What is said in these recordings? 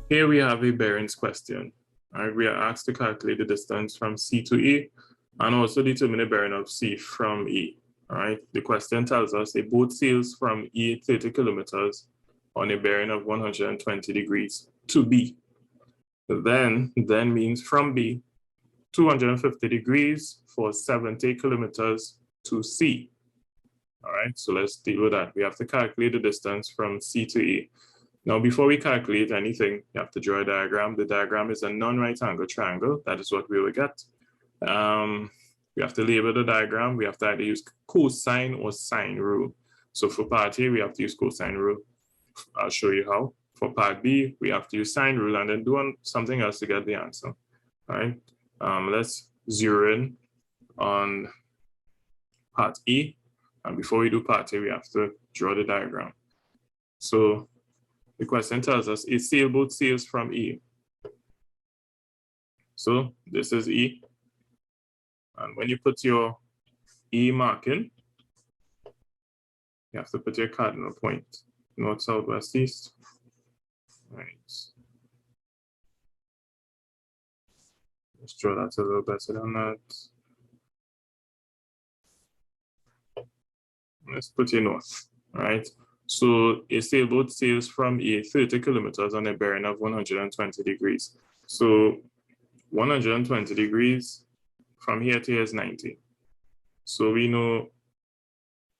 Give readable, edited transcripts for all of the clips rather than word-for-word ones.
Here we have a bearings question. All right, we are asked to calculate the distance from C to E and also determine the bearing of C from E. All right, the question tells us a boat sails from E 30 kilometers on a bearing of 120 degrees to B. Then means from B, 250 degrees for 70 kilometers to C. All right, so let's deal with that. We have to calculate the distance from C to E. Now, before we calculate anything, you have to draw a diagram. The diagram is a non-right angle triangle. That is what we will get. We have to label the diagram. We have to either use cosine or sine rule. So for part A, we have to use cosine rule. I'll show you how. For part B, we have to use sine rule and then do something else to get the answer. All right. Let's zero in on part E. And before we do part A, we have to draw the diagram. So the question tells us a sailboat sails from E. So this is E. And when you put your E marking, you have to put your cardinal point, north, south, west, east. Right. Let's draw that a little better than that. Let's put your north, all right? So a sailboat sails from E 30 kilometers on a bearing of 120 degrees. So 120 degrees from here to here is 90. So we know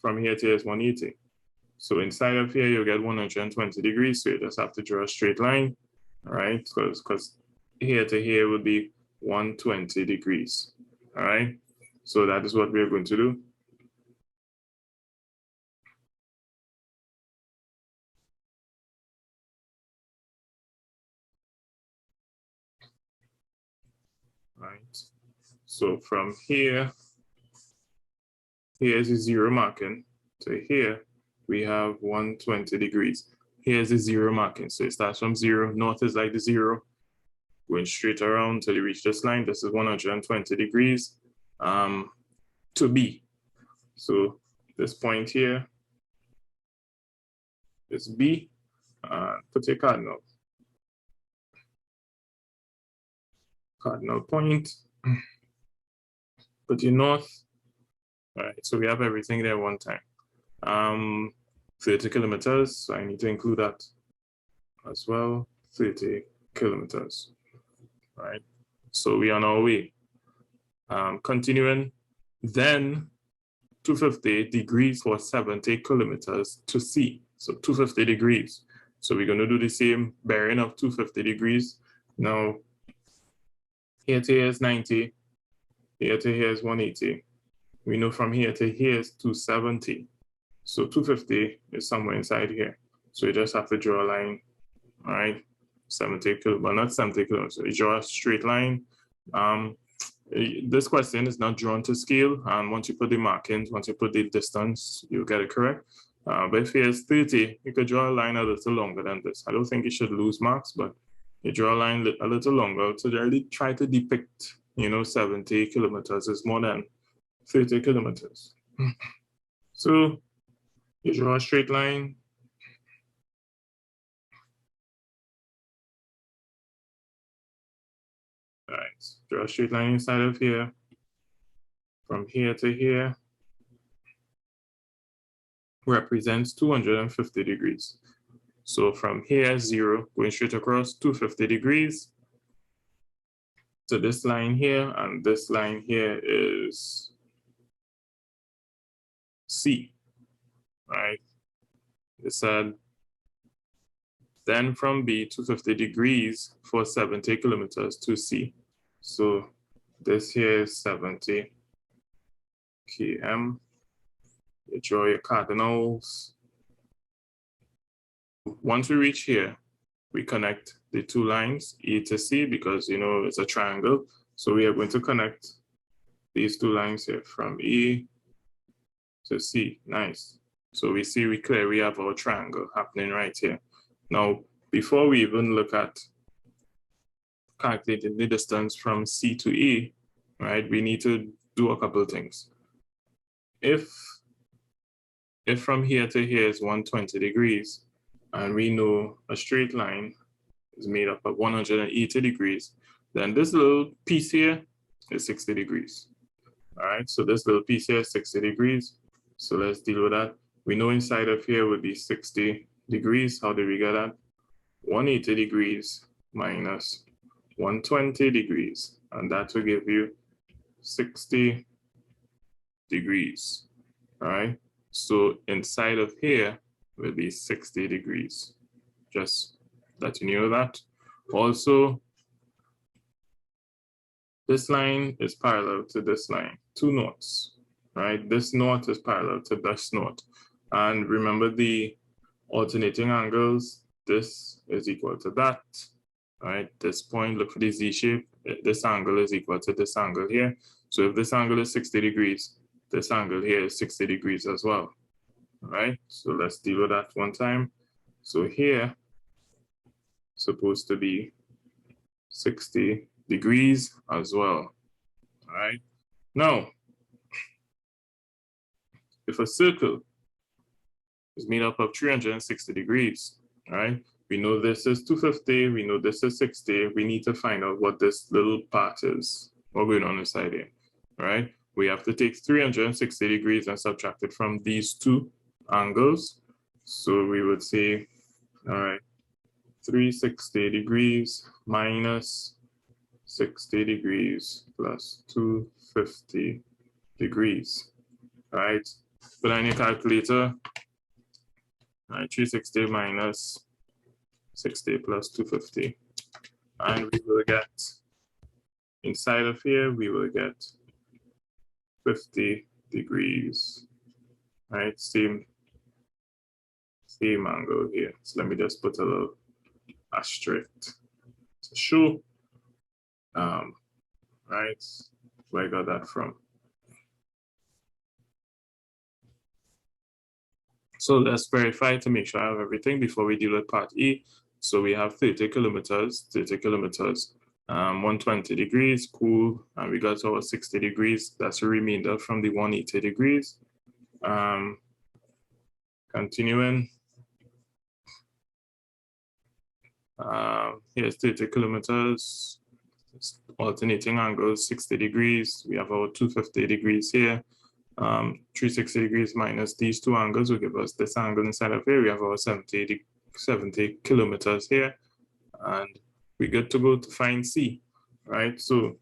from here to here is 180. So inside of here, you'll get 120 degrees. So you just have to draw a straight line, all right? Because here to here would be 120 degrees, all right? So that is what we're going to do. Right. So from here, here's a zero marking. To here, we have 120 degrees. Here's a zero marking. So it starts from zero. North is like the zero. Going straight around till you reach this line. This is 120 degrees to B. So this point here is B. Put your cardinal point. Put your north. All right, so we have everything there one time. 30 kilometers, so I need to include that as well. 30 kilometers. All right, so we are on our way. Continuing, then 250 degrees for 70 kilometers to C. So 250 degrees. So we're going to do the same bearing of 250 degrees. Now, here to here is 90. Here to here is 180. We know from here to here is 270. So 250 is somewhere inside here. So you just have to draw a line, all right? 70 kilometers, but not 70 kilometers. So you draw a straight line. This question is not drawn to scale. And once you put the markings, once you put the distance, you'll get it correct. But if here's 30, you could draw a line a little longer than this. I don't think you should lose marks, but you draw a line a little longer to really try to depict, 70 kilometers is more than 30 kilometers. So you draw a straight line. All right, draw a straight line inside of here. From here to here represents 250 degrees. So from here, 0, going straight across, 250 degrees. So this line here and this line here is C, right? It said, then from B, 250 degrees for 70 kilometers to C. So this here is 70 km. You draw your cardinals. Once we reach here, we connect the two lines, E to C, because it's a triangle. So we are going to connect these two lines here from E to C. Nice. So we clearly have our triangle happening right here. Now, before we even look at calculating the distance from C to E, right, we need to do a couple of things. If from here to here is 120 degrees, and we know a straight line is made up of 180 degrees, then this little piece here is 60 degrees. All right, so this little piece here is 60 degrees. So let's deal with that. We know inside of here would be 60 degrees. How did we get that? 180 degrees minus 120 degrees, and that will give you 60 degrees. All right, so inside of here will be 60 degrees. Just that you know that. Also, this line is parallel to this line, two notes, right? This note is parallel to this note. And remember the alternating angles, this is equal to that, right? This point, look for the Z shape, this angle is equal to this angle here. So if this angle is 60 degrees, this angle here is 60 degrees as well, all right? So let's deal with that one time. So here, supposed to be 60 degrees as well, all right? Now, if a circle is made up of 360 degrees, all right? We know this is 250, we know this is 60, we need to find out what this little part is, what's going on inside here, all right? We have to take 360 degrees and subtract it from these two angles. So we would say, all right, 360 degrees minus 60 degrees plus 250 degrees, right? Put on your calculator, all right, 360 minus 60 plus 250. And we will get, inside of here, we will get 50 degrees, right? Same angle here. So let me just put a little asterisk to show, right, where I got that from. So let's verify to make sure I have everything before we deal with part E. So we have 30 kilometers, 120 degrees, cool, and we got our 60 degrees. That's a remainder from the 180 degrees. Continuing. Here's 30 kilometers, alternating angles, 60 degrees. We have our 250 degrees here. 360 degrees minus these two angles will give us this angle inside of here. We have our 70 kilometers here, and we're good to go to find C, right? So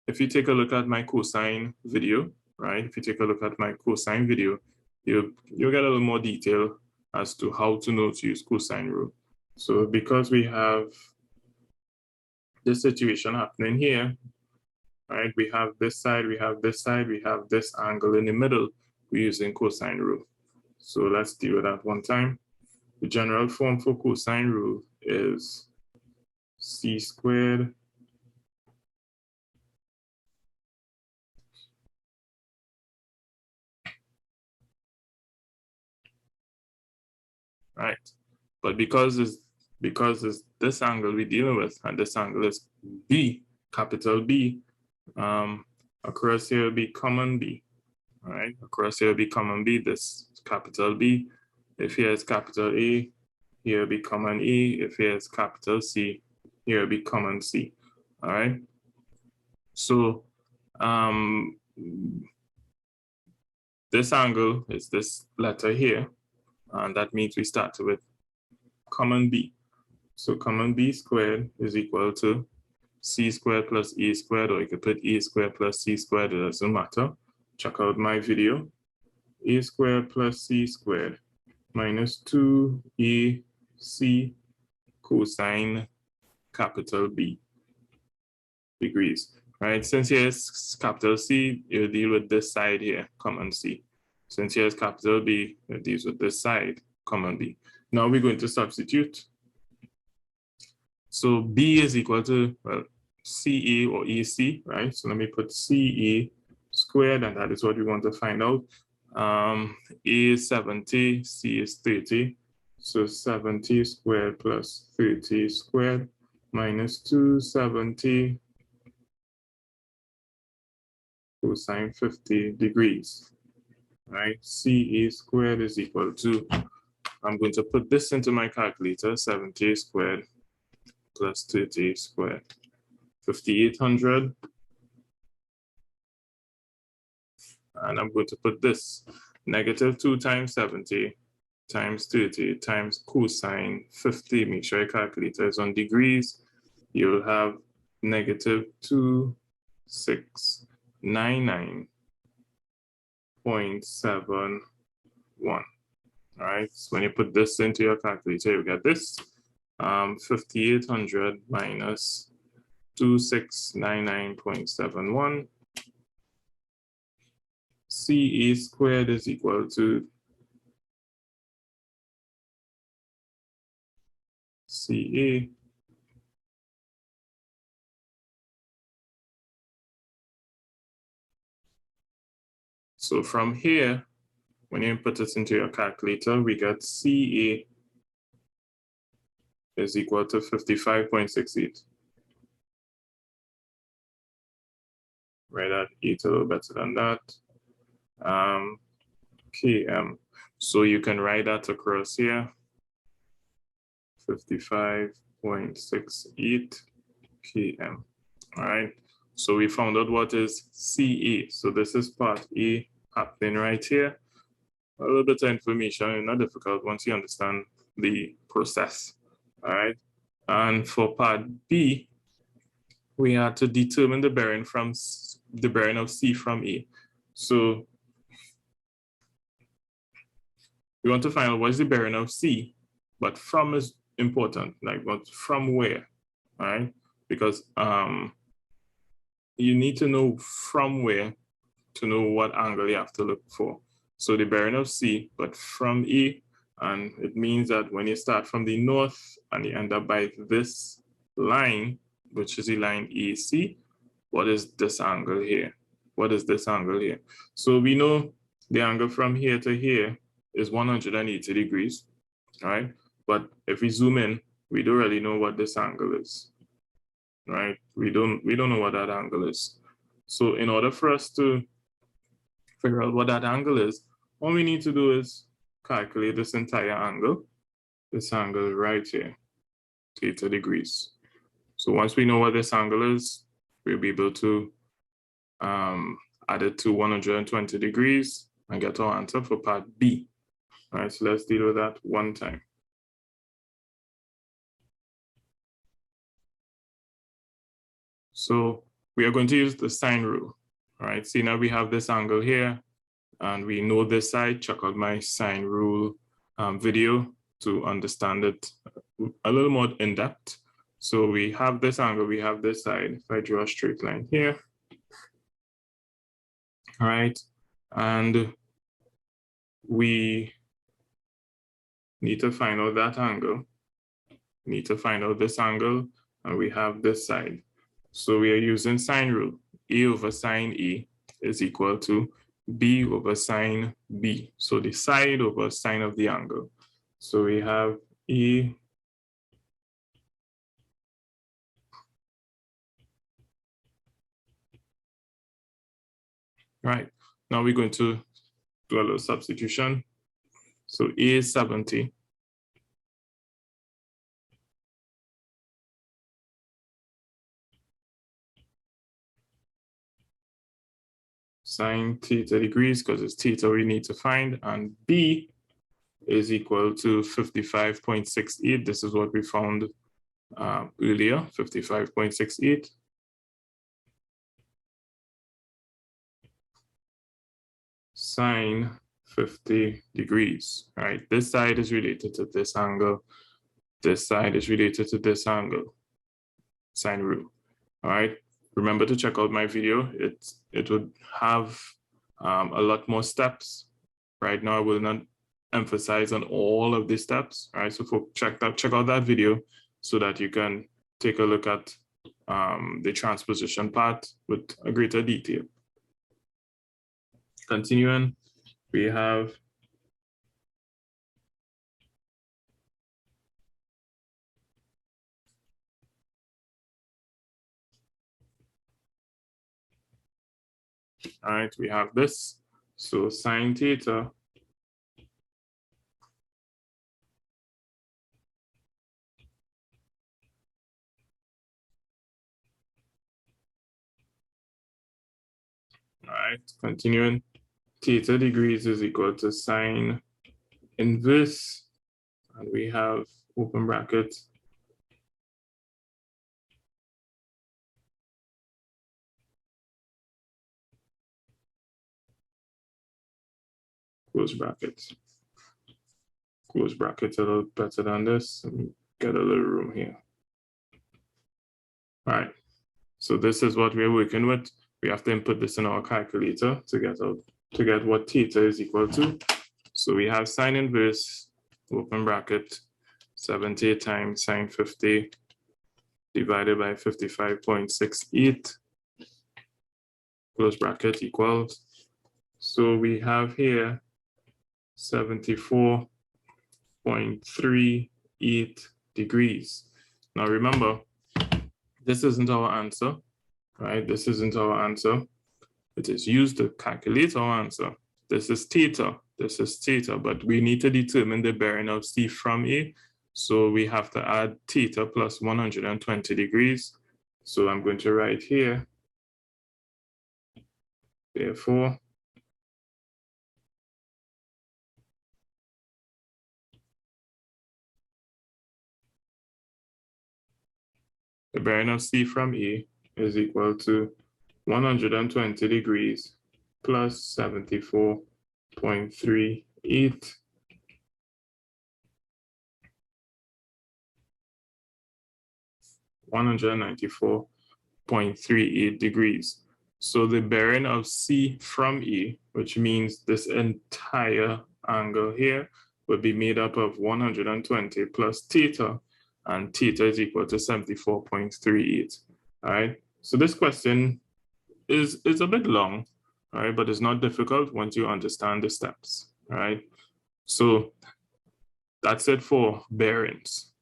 if you take a look at my cosine video, right? If you take a look at my cosine video, you'll get a little more detail as to how to know to use cosine rule. So because we have this situation happening here, right? We have this side, we have this side, we have this angle in the middle. We're using cosine rule. So let's deal with that one time. The general form for cosine rule is C squared right? But because it's this angle we're dealing with, and this angle is B, capital B, across here will be common B, all right? Across here will be common B, this is capital B. If here is capital A, here will be common E. If here is capital C, here will be common C, all right? So this angle is this letter here, and that means we start with common B. So common B squared is equal to C squared plus E squared, or you could put E squared plus C squared, it doesn't matter. Check out my video. A squared plus C squared minus 2AC cosine capital B degrees, right? Since here is capital C, you'll deal with this side here, common C. Since here is capital B, it deals with this side, common B. Now we're going to substitute. So B is equal to, well, CE or EC, right? So let me put CE squared, and that is what we want to find out. A is 70, C is 30. So 70 squared plus 30 squared minus 270 cosine 50 degrees, right? CE squared is equal to I'm going to put this into my calculator, 70 squared plus 30 squared, 5,800. And I'm going to put this, negative 2 times 70 times 30 times cosine 50. Make sure your calculator is on degrees. You'll have negative 2699.71. All right, so when you put this into your calculator, you get this, 5,800 minus 2699.71. CE squared is equal to CE So from here, when you input it into your calculator, we get CA is equal to 55.68. Write that 8 a little better than that. KM. So you can write that across here. 55.68 km. All right. So we found out what is CA. So this is part A happening right here. A little bit of information, not difficult once you understand the process. All right. And for part B, we had to determine the bearing from the bearing of C from A. So we want to find out what is the bearing of C, but from is important, like what from where, all right? Because you need to know from where to know what angle you have to look for. So the bearing of C, but from A, and it means that when you start from the north and you end up by this line, which is the line AC, what is this angle here? What is this angle here? So we know the angle from here to here is 180 degrees, all right? But if we zoom in, we don't really know what this angle is, right? We don't know what that angle is. So in order for us to figure out what that angle is, all we need to do is calculate this entire angle, this angle right here, theta degrees. So once we know what this angle is, we'll be able to add it to 120 degrees and get our answer for part B. All right, so let's deal with that one time. So we are going to use the sine rule. All right, see now we have this angle here and we know this side. Check out my sine rule video to understand it a little more in depth. So we have this angle, we have this side. If I draw a straight line here, all right, and we need to find out that angle, need to find out this angle, and we have this side. So we are using sine rule. A over sine A is equal to B over sine B. So the side over sine of the angle. So we have A right. Now we're going to do a little substitution. So A is 70. Sine theta degrees, because it's theta we need to find, and B is equal to 55.68. This is what we found earlier, 55.68. Sine 50 degrees, right? This side is related to this angle. This side is related to this angle, sine rule, all right? Remember to check out my video. It would have a lot more steps. Right now, I will not emphasize on all of the steps, all right? So check out that video so that you can take a look at the transposition part with a greater detail. Continuing, we have all right, we have this. So sine theta All right, continuing. Theta degrees is equal to sine inverse, and we have open bracket close bracket. Close bracket a little better than this. Let me get a little room here. All right, so this is what we're working with. We have to input this in our calculator to get what theta is equal to. So we have sine inverse, open bracket, 70 times sine 50 divided by 55.68, close bracket equals. So we have here 74.38 degrees. Now remember, this isn't our answer, right? This isn't our answer. It is used to calculate our answer. This is theta, but we need to determine the bearing of C from A. So we have to add theta plus 120 degrees. So I'm going to write here, therefore, the bearing of C from E is equal to 120 degrees plus 74.38 194.38 degrees. So the bearing of C from E, which means this entire angle here, would be made up of 120 plus theta, and theta is equal to 74.38. All right. So this question is a bit long, all right, but it's not difficult once you understand the steps. All right. So that's it for bearings.